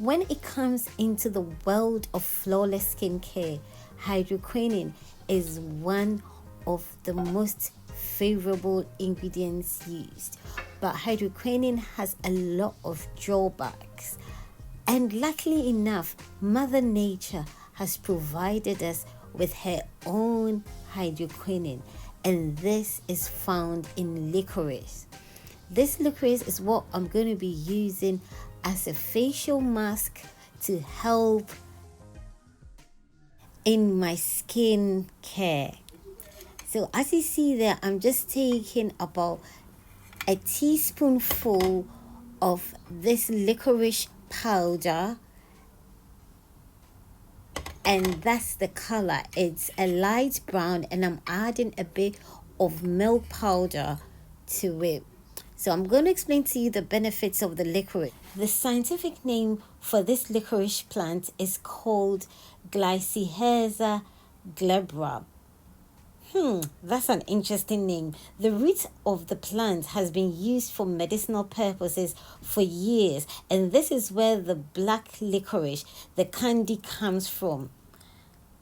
When it comes into the world of flawless skincare, hydroquinone is one of the most favorable ingredients used. But hydroquinone has a lot of drawbacks. And luckily enough, Mother Nature has provided us with her own hydroquinone, and this is found in licorice. This licorice is what I'm going to be using as a facial mask to help in my skin care. So as you see there, I'm just taking about a teaspoonful of this licorice powder, and that's the color. It's a light brown, and I'm adding a bit of milk powder to it. So I'm going to explain to you the benefits of the licorice. The scientific name for this licorice plant is called Glycyrrhiza glabra. That's an interesting name. The root of the plant has been used for medicinal purposes for years, and this is where the black licorice, the candy, comes from.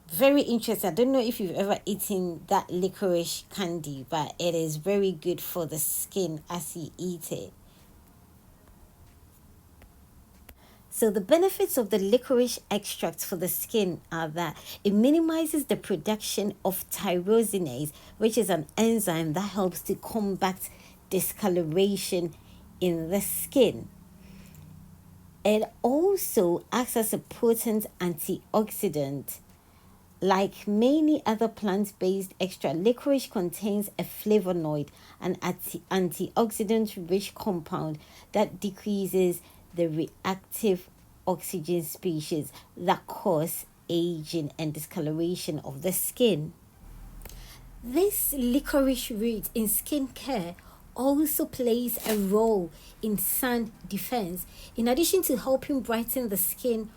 Very interesting. I don't know if you've ever eaten that licorice candy, but it is very good for the skin as you eat it. So the benefits of the licorice extract for the skin are that it minimizes the production of tyrosinase, which is an enzyme that helps to combat discoloration in the skin. It also acts as a potent antioxidant. Like many other plant-based extracts, licorice contains a flavonoid, an antioxidant-rich compound that decreases the reactive oxygen species that cause aging and discoloration of the skin. This licorice root in skincare also plays a role in sun defense. In addition to helping brighten the skin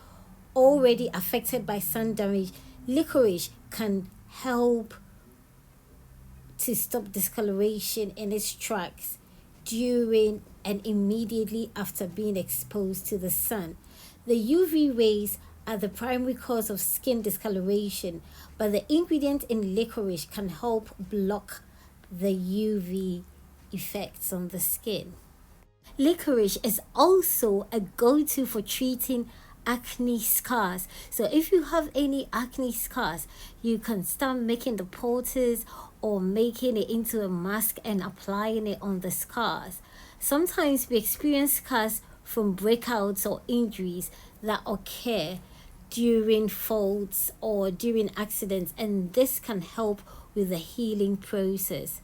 already affected by sun damage, licorice can help to stop discoloration in its tracks during and immediately after being exposed to the sun. The UV rays are the primary cause of skin discoloration, but the ingredient in licorice can help block the UV effects on the skin. Licorice is also a go-to for treating acne scars. So if you have any acne scars, you can start making the poultice or making it into a mask and applying it on the scars. Sometimes we experience scars from breakouts or injuries that occur during faults or during accidents, and this can help with the healing process.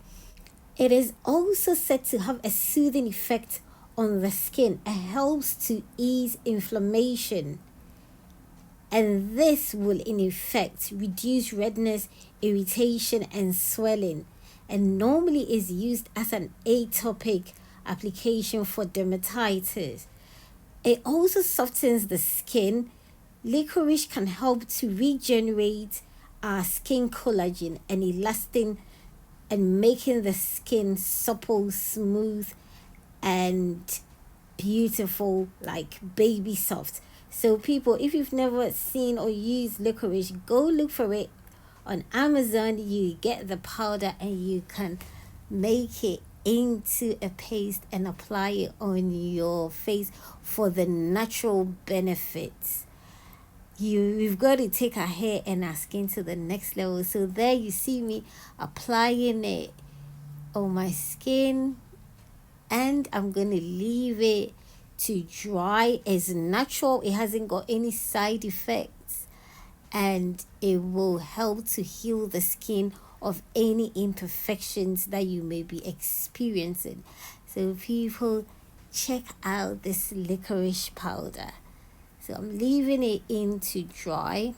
It is also said to have a soothing effect on the skin. It helps to ease inflammation, and this will in effect reduce redness, irritation, and swelling, and normally is used as an atopic application for dermatitis. It also softens the skin. Licorice can help to regenerate our skin collagen and elastin, and making the skin supple, smooth, and beautiful, like baby soft. So people, if you've never seen or used licorice, go look for it on Amazon. You get the powder and you can make it into a paste and apply it on your face for the natural benefits. We've got to take our hair and our skin to the next level. So there you see me applying it on my skin, and I'm going to leave it to dry. It's natural, it hasn't got any side effects, and it will help to heal the skin of any imperfections that you may be experiencing. So people, check out this licorice powder. So I'm leaving it in to dry.